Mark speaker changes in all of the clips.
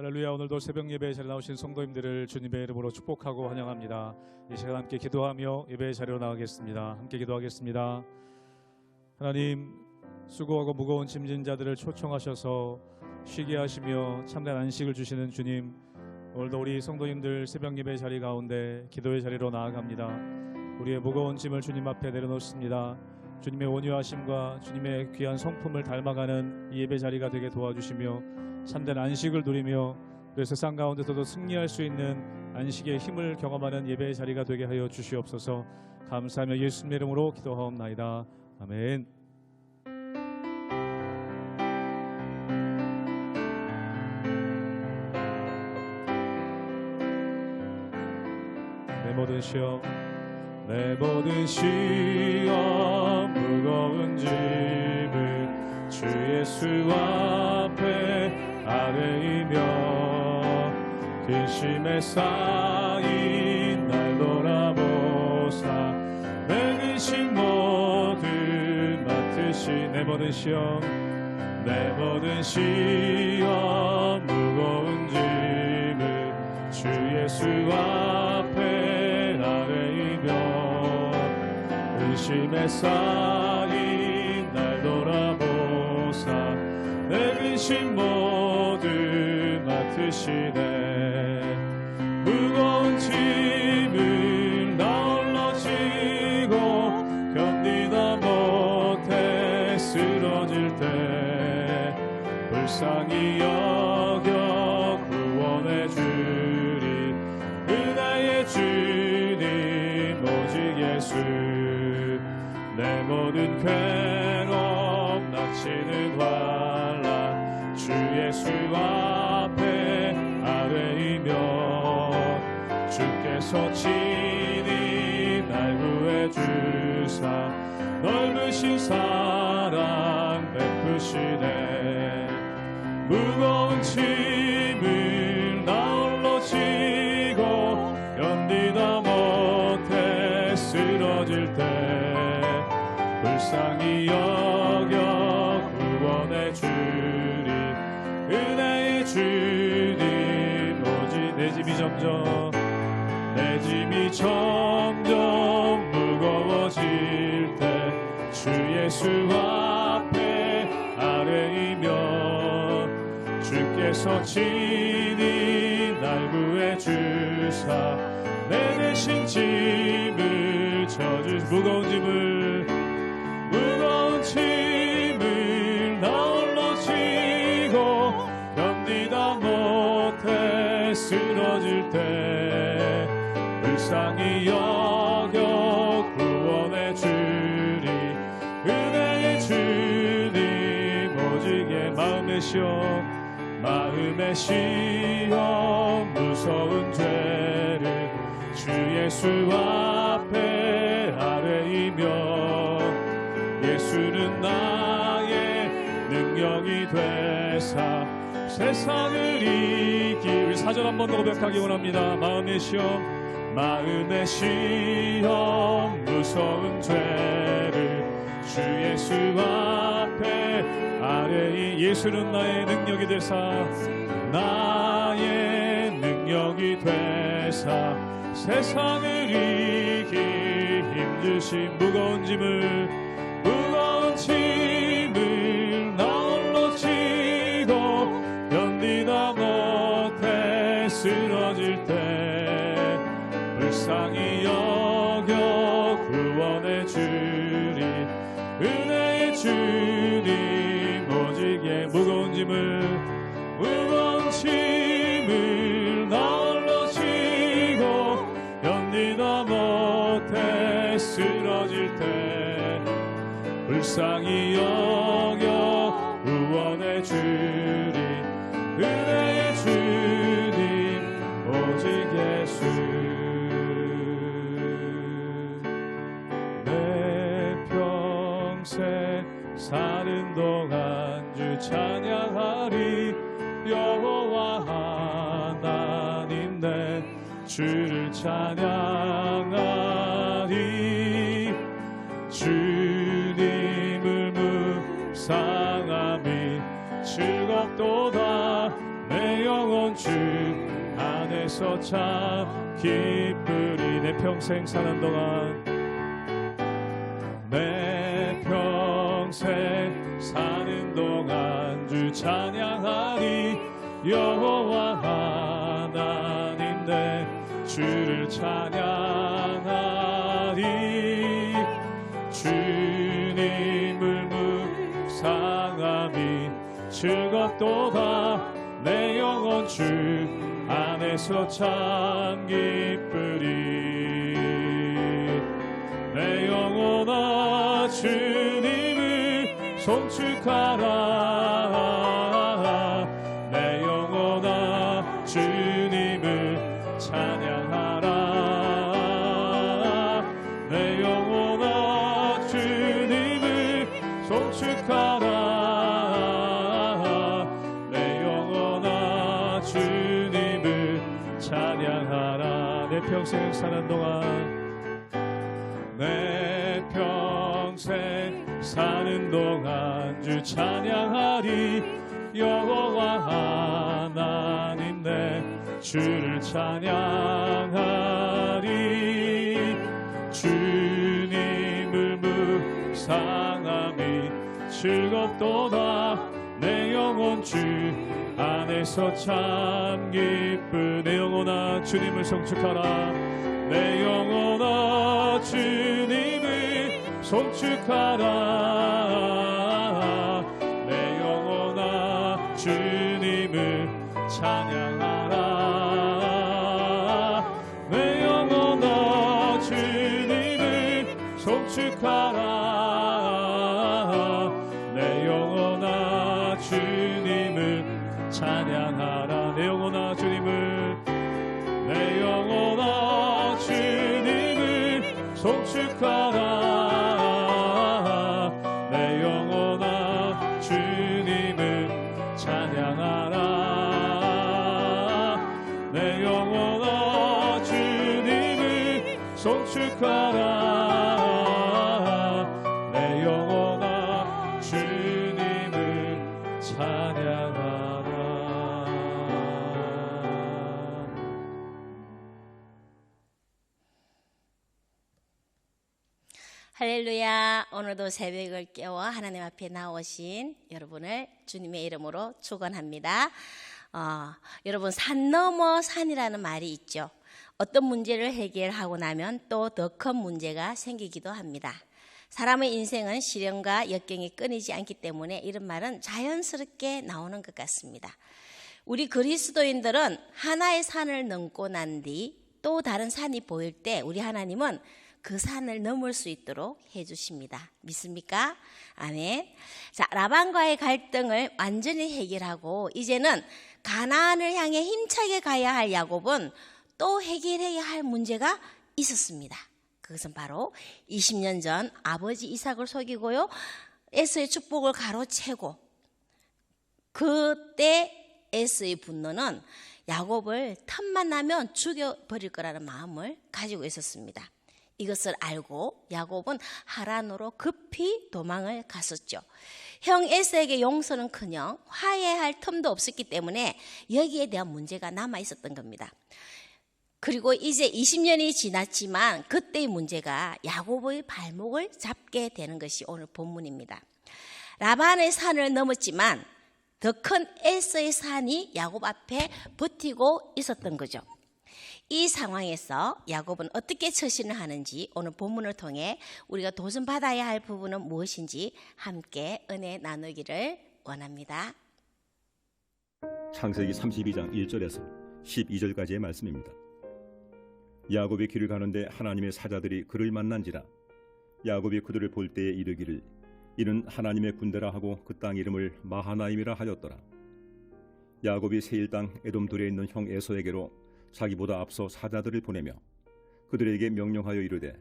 Speaker 1: 할렐루야. 오늘도 새벽 예배에 자리에 나오신 성도님들을 주님의 이름으로 축복하고 환영합니다. 이 시간 함께 기도하며 예배의 자리로 나가겠습니다. 함께 기도하겠습니다. 하나님, 수고하고 무거운 짐진 자들을 초청하셔서 쉬게 하시며 참된 안식을 주시는 주님, 오늘도 우리 성도님들 새벽 예배 자리 가운데 기도의 자리로 나아갑니다. 우리의 무거운 짐을 주님 앞에 내려놓습니다. 주님의 온유하심과 주님의 귀한 성품을 닮아가는 이 예배 자리가 되게 도와주시며 참된 안식을 누리며 그 세상 가운데서도 승리할 수 있는 안식의 힘을 경험하는 예배의 자리가 되게 하여 주시옵소서. 감사하며 예수님의 이름으로 기도하옵나이다. 아멘. 내 모든 시험 무거운 짐을 주 예수 앞에 아뢰이며 근심에 쌓인 날 돌아보사 내 근심 모두 맡으시. 내 모든 시험 무거운 짐을 주 예수 앞에 아뢰이며 근심에 쌓인 날 돌아보사 내 근심 모두 맡으시네. 무거운 짐을 나 홀로 지고 견디다 못해 쓰러질 때 불쌍히 여겨 구원해 주리. 은혜의 주님 오직 예수. 내 모든 괴로움 닥치는 환난 주 예수 앞에 아뢰이며 주께서 친히 날 구해 주사 넓으신 사랑 베푸시네. 무거운 짐을 나 홀로 지고 견디다 못해 쓰러질 때 불쌍히 여겨 구원해 주리. 은혜의 주님 오직 내 짐이 점점 무거워질 때 주 예수 앞에 아뢰이며 주께서 친히 날 구해 주사 내 대신 짐을 져주. 무거운 짐을 나 홀로 지고 견디다 못해 쓰러질 때 불쌍히 여겨 구원해 주리. 은혜의 주님 오직 마음의 시험 무서운 죄를 주 예수 앞에 아뢰이며 예수는 나의 능력이 되사 세상을 이길. 사절 한 번 더 고백하기 원합니다. 마음의 시험 무서운 죄를 주 예수 앞에 아뢰이. 예수는 나의 능력이 되사 세상을 이길 힘주신 무거운 짐을 나 홀로 지고 견디다 못해 쓰러질 때 불쌍히 여겨 구원해 주리. 은혜의 주님 오직 무거운 짐을 나 홀로 지고 견디다 못해 쓰러질 때 불쌍히 여겨 구원해 주리. 은혜의 주님 오직 예수. 내 평생 사는 동안 주 찬양하리. 여호와 하나님 내 주를 찬양하리. 주님을 묵상함이 즐겁도다. 내 영혼 주 안에서 참 기쁘리. 내 평생 사는 동안, 내 평생 사는 동안 주 찬양하리. 여호와 하나님 내 주를 찬양하리. 주님을 묵상함이 즐겁도다. 내 영혼 주 안에서 참 기쁘리. 내 영혼아 주님을 송축하라. 내 영혼아 주님을 찬양하라. 내 영혼아 주님을 송축하라. 내 영혼아 주님을 찬양하라. 내 평생 사는 동안, 내 평생 사는 동안 주 찬양하리. 여호와 하나님 내 주를 찬양하리. 주님을 묵상함이 즐겁도다. 내 영혼 주 안에서 참 기쁘. 내 영혼아 주님을 송축하라. 내 영혼아 주님을 송축하라. 내 영혼아 주님을 찬양하라. 내 영혼아 주님을 송축하라. 내 영혼아 주님을 찬양하라. 내 영혼아 주님을, 내 영혼아 주님을 송축하라. 내 영혼아 주님을 찬양하라. 내 영혼아 주님을 송축하라. 내 영혼아 주님을 찬양하라.
Speaker 2: 할렐루야. 오늘도 새벽을 깨워 하나님 앞에 나오신 여러분을 주님의 이름으로 축원합니다. 여러분, 산 넘어 산이라는 말이 있죠. 어떤 문제를 해결하고 나면 또 더 큰 문제가 생기기도 합니다. 사람의 인생은 시련과 역경이 끊이지 않기 때문에 이런 말은 자연스럽게 나오는 것 같습니다. 우리 그리스도인들은 하나의 산을 넘고 난 뒤 또 다른 산이 보일 때 우리 하나님은 그 산을 넘을 수 있도록 해주십니다. 믿습니까? 아멘. 자, 라반과의 갈등을 완전히 해결하고 이제는 가나안을 향해 힘차게 가야 할 야곱은 또 해결해야 할 문제가 있었습니다. 그것은 바로 20년 전 아버지 이삭을 속이고요, 에서의 축복을 가로채고, 그때 에서의 분노는 야곱을 틈만 나면 죽여버릴 거라는 마음을 가지고 있었습니다. 이것을 알고 야곱은 하란으로 급히 도망을 갔었죠. 형 에서에게 용서는커녕 화해할 틈도 없었기 때문에 여기에 대한 문제가 남아 있었던 겁니다. 그리고 이제 20년이 지났지만 그때의 문제가 야곱의 발목을 잡게 되는 것이 오늘 본문입니다. 라반의 산을 넘었지만 더 큰 에서의 산이 야곱 앞에 버티고 있었던 거죠. 이 상황에서 야곱은 어떻게 처신을 하는지 오늘 본문을 통해 우리가 도전받아야 할 부분은 무엇인지 함께 은혜 나누기를 원합니다.
Speaker 3: 창세기 32장 1절에서 12절까지의 말씀입니다. 야곱이 길을 가는데 하나님의 사자들이 그를 만난지라. 야곱이 그들을 볼 때에 이르기를 이는 하나님의 군대라 하고 그 땅 이름을 마하나임이라 하였더라. 야곱이 세일 땅 에돔 들에 있는 형 에서에게로 자기보다 앞서 사자들을 보내며 그들에게 명령하여 이르되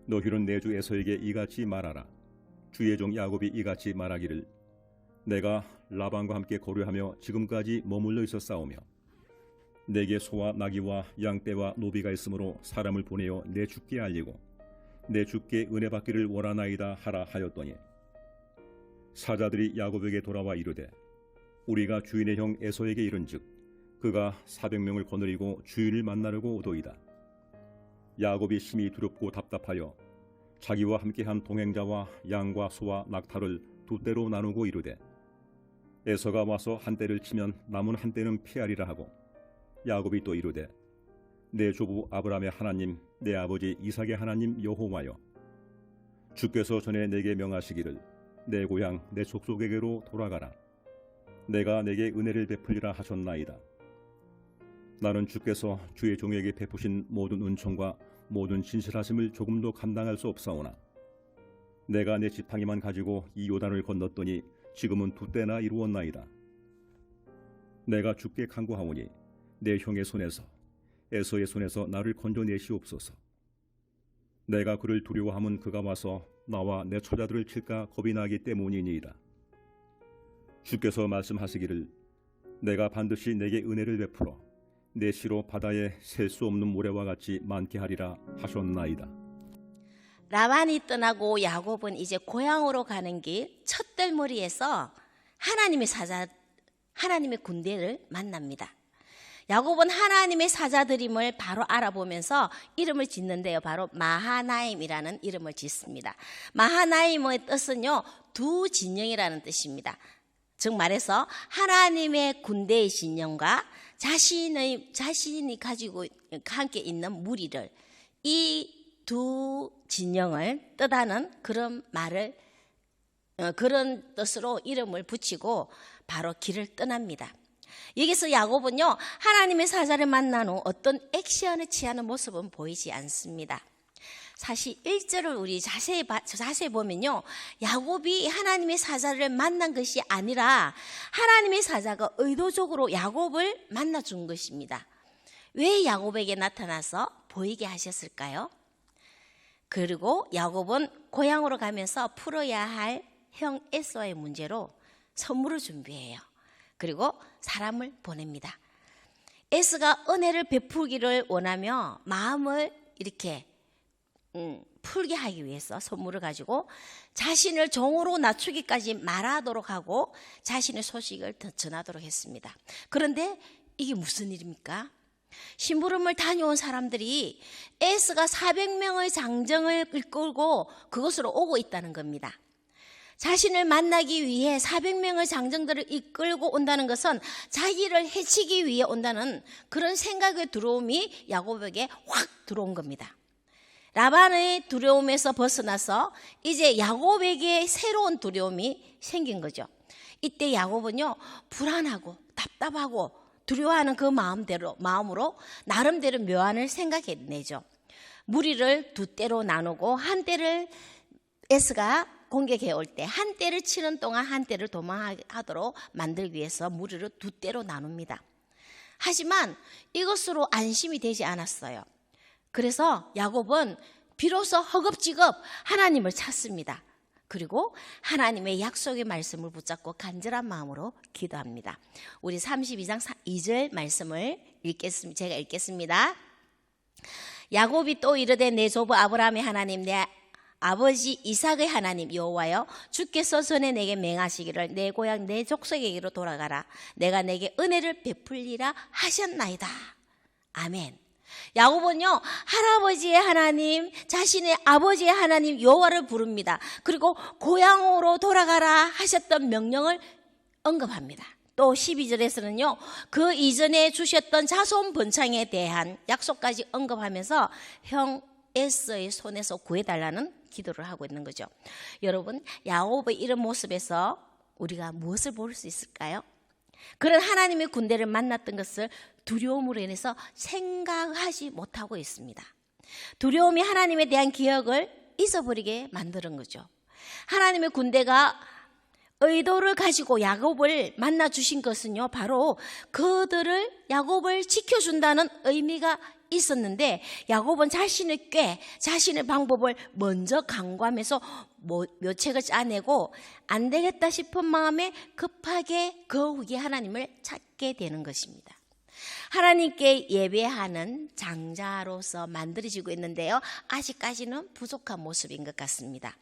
Speaker 3: 너희는 내 주 에서에게 이같이 말하라. 주의 종 야곱이 이같이 말하기를 내가 라반과 함께 거류하며 지금까지 머물러 있었사오며 내게 소와 나귀와 양떼와 노비가 있으므로 사람을 보내어 내 주께 알리고 내 주께 은혜 받기를 원하나이다 하라 하였더니 사자들이 야곱에게 돌아와 이르되 우리가 주인의 형 에서에게 이른즉 그가 400명을 거느리고 주인을 만나려고 오도이다. 야곱이 심히 두렵고 답답하여 자기와 함께한 동행자와 양과 소와 낙타를 두 떼로 나누고 이르되 에서가 와서 한 떼를 치면 남은 한 떼는 피하리라 하고 야곱이 또 이르되 내 조부 아브라함의 하나님 내 아버지 이삭의 하나님 여호와여 주께서 전에 내게 명하시기를 내 고향 내 족속에게로 돌아가라 내가 내게 은혜를 베풀리라 하셨나이다. 나는 주께서 주의 종에게 베푸신 모든 은총과 모든 진실하심을 조금도 감당할 수 없사오나 내가 내 지팡이만 가지고 이 요단을 건넜더니 지금은 두 때나 이루었나이다. 내가 주께 간구하오니 내 형의 손에서 에서의 손에서 나를 건져내시옵소서. 내가 그를 두려워함은 그가 와서 나와 내 처자들을 칠까 겁이 나기 때문이니이다. 주께서 말씀하시기를 내가 반드시 내게 은혜를 베풀어 내 시로 바다에 셀 수 없는 모래와 같이 많게 하리라 하셨나이다.
Speaker 2: 라반이 떠나고 야곱은 이제 고향으로 가는 길 첫들머리에서 하나님의 군대를 만납니다. 야곱은 하나님의 사자들임을 바로 알아보면서 이름을 짓는데요. 바로 마하나임이라는 이름을 짓습니다. 마하나임의 뜻은요, 두 진영이라는 뜻입니다. 즉 말해서 하나님의 군대의 진영과 자신이 가지고 함께 있는 무리를 이 두 진영을 뜻하는 그런 뜻으로 이름을 붙이고 바로 길을 떠납니다. 여기서 야곱은요, 하나님의 사자를 만난 후 어떤 액션을 취하는 모습은 보이지 않습니다. 사실 1절을 우리 자세히 보면요, 야곱이 하나님의 사자를 만난 것이 아니라 하나님의 사자가 의도적으로 야곱을 만나준 것입니다. 왜 야곱에게 나타나서 보이게 하셨을까요? 그리고 야곱은 고향으로 가면서 풀어야 할 형 에서의 문제로 선물을 준비해요. 그리고 사람을 보냅니다. 에서가 은혜를 베풀기를 원하며 마음을 이렇게 풀게 하기 위해서 선물을 가지고 자신을 종으로 낮추기까지 말하도록 하고 자신의 소식을 전하도록 했습니다. 그런데 이게 무슨 일입니까? 심부름을 다녀온 사람들이 에스가 400명의 장정을 이끌고 그곳으로 오고 있다는 겁니다. 자신을 만나기 위해 400명의 장정들을 이끌고 온다는 것은 자기를 해치기 위해 온다는 그런 생각의 두려움이 야곱에게 확 들어온 겁니다. 라반의 두려움에서 벗어나서 이제 야곱에게 새로운 두려움이 생긴 거죠. 이때 야곱은요, 불안하고 답답하고 두려워하는 그 마음으로 나름대로 묘안을 생각해내죠. 무리를 두 떼로 나누고 한 떼를 에스가 공격해 올 때 한 떼를 치는 동안 한 떼를 도망하도록 만들기 위해서 무리를 두 떼로 나눕니다. 하지만 이것으로 안심이 되지 않았어요. 그래서 야곱은 비로소 허겁지겁 하나님을 찾습니다. 그리고 하나님의 약속의 말씀을 붙잡고 간절한 마음으로 기도합니다. 우리 32장 2절 말씀을 제가 읽겠습니다. 야곱이 또 이르되 내 조부 아브라함의 하나님 내 아버지 이삭의 하나님 여호와여 주께서 전에 내게 맹하시기를 내 고향 내 족속에게로 돌아가라 내가 내게 은혜를 베풀리라 하셨나이다. 아멘. 야곱은요, 할아버지의 하나님, 자신의 아버지의 하나님 여호와를 부릅니다. 그리고 고향으로 돌아가라 하셨던 명령을 언급합니다. 또 12절에서는요, 그 이전에 주셨던 자손 번창에 대한 약속까지 언급하면서 형 에서의 손에서 구해달라는 기도를 하고 있는 거죠. 여러분, 야곱의 이런 모습에서 우리가 무엇을 볼 수 있을까요? 그런 하나님의 군대를 만났던 것을 두려움으로 인해서 생각하지 못하고 있습니다. 두려움이 하나님에 대한 기억을 잊어버리게 만드는 거죠. 하나님의 군대가 의도를 가지고 야곱을 만나 주신 것은요, 바로 야곱을 지켜준다는 의미가 있었는데 야곱은 자신의 방법을 먼저 강구하면서 묘책을 짜내고 안 되겠다 싶은 마음에 급하게 그 후에 하나님을 찾게 되는 것입니다. 하나님께 예배하는 장자로서 만들어지고 있는데요, 아직까지는 부족한 모습인 것 같습니다.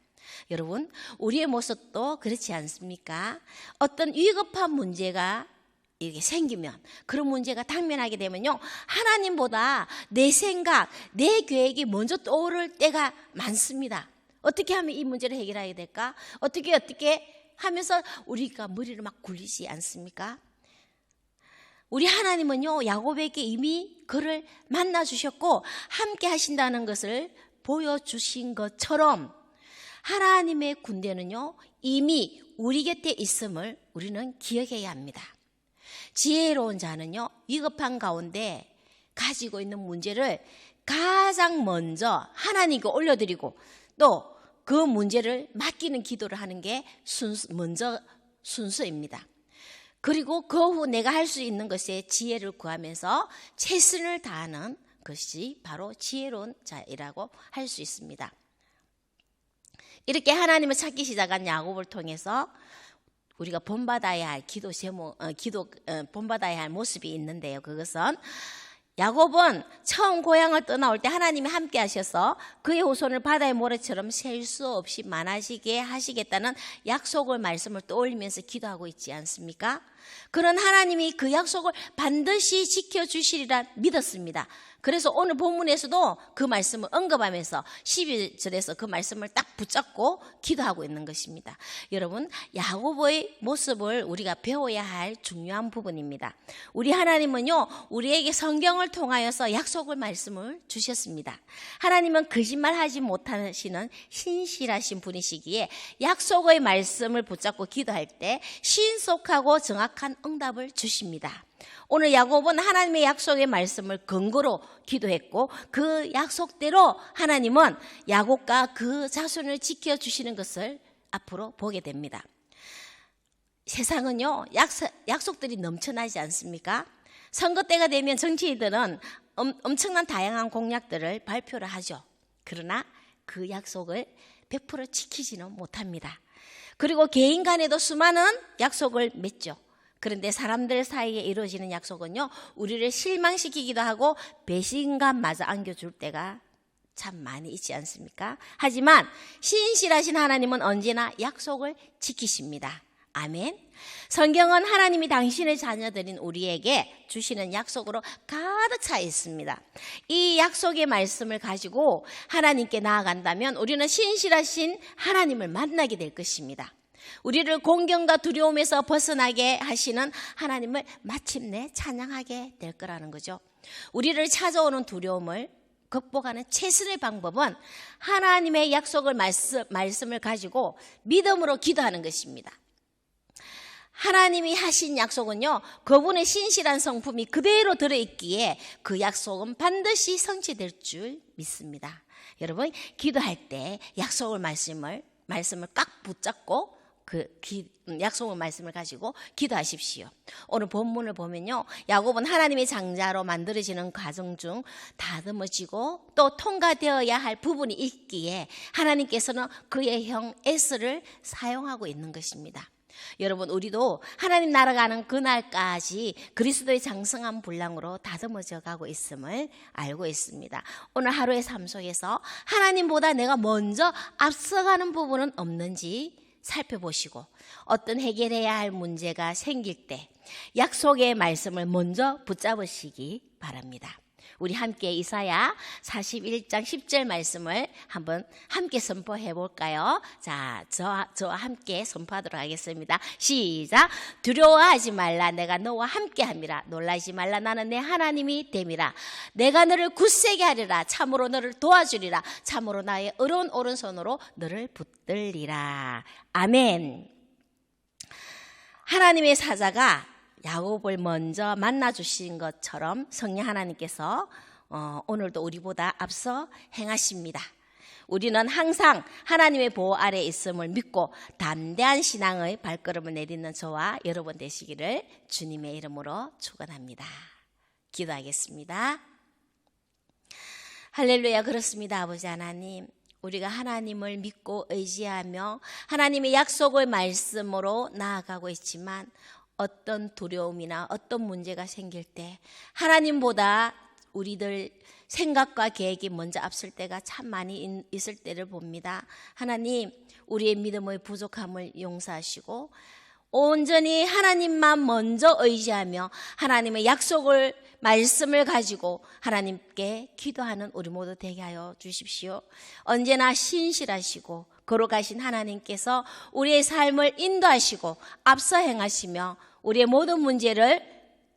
Speaker 2: 여러분, 우리의 모습도 그렇지 않습니까? 어떤 위급한 문제가 이렇게 생기면, 그런 문제가 당면하게 되면요, 하나님보다 내 생각, 내 계획이 먼저 떠오를 때가 많습니다. 어떻게 하면 이 문제를 해결하게 될까? 어떻게 하면서 우리가 머리를 막 굴리지 않습니까? 우리 하나님은요, 야곱에게 이미 그를 만나 주셨고 함께 하신다는 것을 보여주신 것처럼 하나님의 군대는요, 이미 우리 곁에 있음을 우리는 기억해야 합니다. 지혜로운 자는요, 위급한 가운데 가지고 있는 문제를 가장 먼저 하나님께 올려드리고 또 그 문제를 맡기는 기도를 하는 게 순서입니다. 그리고 그 후 내가 할 수 있는 것에 지혜를 구하면서 최선을 다하는 것이 바로 지혜로운 자이라고 할 수 있습니다. 이렇게 하나님을 찾기 시작한 야곱을 통해서 우리가 본받아야 할 본받아야 할 모습이 있는데요. 그것은 야곱은 처음 고향을 떠나올 때 하나님이 함께 하셔서 그의 후손을 바다의 모래처럼 셀 수 없이 많아지게 하시겠다는 약속을 말씀을 떠올리면서 기도하고 있지 않습니까? 그런 하나님이 그 약속을 반드시 지켜주시리라 믿었습니다. 그래서 오늘 본문에서도 그 말씀을 언급하면서 11절에서 그 말씀을 딱 붙잡고 기도하고 있는 것입니다. 여러분, 야곱의 모습을 우리가 배워야 할 중요한 부분입니다. 우리 하나님은요, 우리에게 성경을 통하여서 약속을 말씀을 주셨습니다. 하나님은 거짓말하지 못하시는 신실하신 분이시기에 약속의 말씀을 붙잡고 기도할 때 신속하고 정확한 응답을 주십니다. 오늘 야곱은 하나님의 약속의 말씀을 근거로 기도했고 그 약속대로 하나님은 야곱과 그 자손을 지켜주시는 것을 앞으로 보게 됩니다. 세상은요, 약속들이 넘쳐나지 않습니까? 선거 때가 되면 정치인들은 엄청난 다양한 공약들을 발표를 하죠. 그러나 그 약속을 100% 지키지는 못합니다. 그리고 개인 간에도 수많은 약속을 맺죠. 그런데 사람들 사이에 이루어지는 약속은요, 우리를 실망시키기도 하고 배신감마저 안겨줄 때가 참 많이 있지 않습니까? 하지만 신실하신 하나님은 언제나 약속을 지키십니다. 아멘. 성경은 하나님이 당신의 자녀들인 우리에게 주시는 약속으로 가득 차 있습니다. 이 약속의 말씀을 가지고 하나님께 나아간다면 우리는 신실하신 하나님을 만나게 될 것입니다. 우리를 공경과 두려움에서 벗어나게 하시는 하나님을 마침내 찬양하게 될 거라는 거죠. 우리를 찾아오는 두려움을 극복하는 최선의 방법은 하나님의 약속을 말씀을 가지고 믿음으로 기도하는 것입니다. 하나님이 하신 약속은요, 그분의 신실한 성품이 그대로 들어있기에 그 약속은 반드시 성취될 줄 믿습니다. 여러분, 기도할 때 약속을 말씀을 꽉 붙잡고 약속의 말씀을 가지고 기도하십시오. 오늘 본문을 보면요, 야곱은 하나님의 장자로 만들어지는 과정 중 다듬어지고 또 통과되어야 할 부분이 있기에 하나님께서는 그의 형 에스를 사용하고 있는 것입니다. 여러분, 우리도 하나님 날아가는 그날까지 그리스도의 장성한 분량으로 다듬어져 가고 있음을 알고 있습니다. 오늘 하루의 삶 속에서 하나님보다 내가 먼저 앞서가는 부분은 없는지 살펴보시고 어떤 해결해야 할 문제가 생길 때 약속의 말씀을 먼저 붙잡으시기 바랍니다. 우리 함께 이사야 41장 10절 말씀을 한번 함께 선포해 볼까요? 자, 저와 함께 선포하도록 하겠습니다. 시작. 두려워하지 말라, 내가 너와 함께 함이라. 놀라지 말라, 나는 내 하나님이 됨이라. 내가 너를 굳세게 하리라. 참으로 너를 도와주리라. 참으로 나의 의로운 오른손으로 너를 붙들리라. 아멘. 하나님의 사자가 야곱을 먼저 만나주신 것처럼 성령 하나님께서 오늘도 우리보다 앞서 행하십니다. 우리는 항상 하나님의 보호 아래에 있음을 믿고 담대한 신앙의 발걸음을 내딛는 저와 여러분 되시기를 주님의 이름으로 축원합니다. 기도하겠습니다. 할렐루야. 그렇습니다. 아버지 하나님, 우리가 하나님을 믿고 의지하며 하나님의 약속의 말씀으로 나아가고 있지만 어떤 두려움이나 어떤 문제가 생길 때 하나님보다 우리들 생각과 계획이 먼저 앞설 때가 참 많이 있을 때를 봅니다. 하나님, 우리의 믿음의 부족함을 용서하시고 온전히 하나님만 먼저 의지하며 하나님의 약속을 말씀을 가지고 하나님께 기도하는 우리 모두 되게 하여 주십시오. 언제나 신실하시고 걸어가신 하나님께서 우리의 삶을 인도하시고 앞서 행하시며 우리의 모든 문제를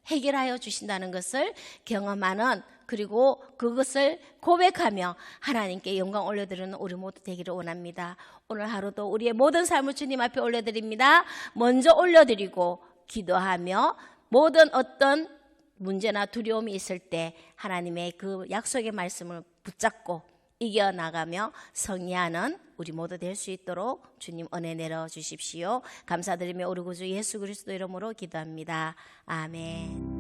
Speaker 2: 해결하여 주신다는 것을 경험하는, 그리고 그것을 고백하며 하나님께 영광 올려드리는 우리 모두 되기를 원합니다. 오늘 하루도 우리의 모든 삶을 주님 앞에 올려드립니다. 먼저 올려드리고 기도하며 모든 어떤 문제나 두려움이 있을 때 하나님의 그 약속의 말씀을 붙잡고 이겨나가며 승리하는 우리 모두 될 수 있도록 주님 은혜 내려 주십시오. 감사드리며 우리 구주 예수 그리스도 이름으로 기도합니다. 아멘.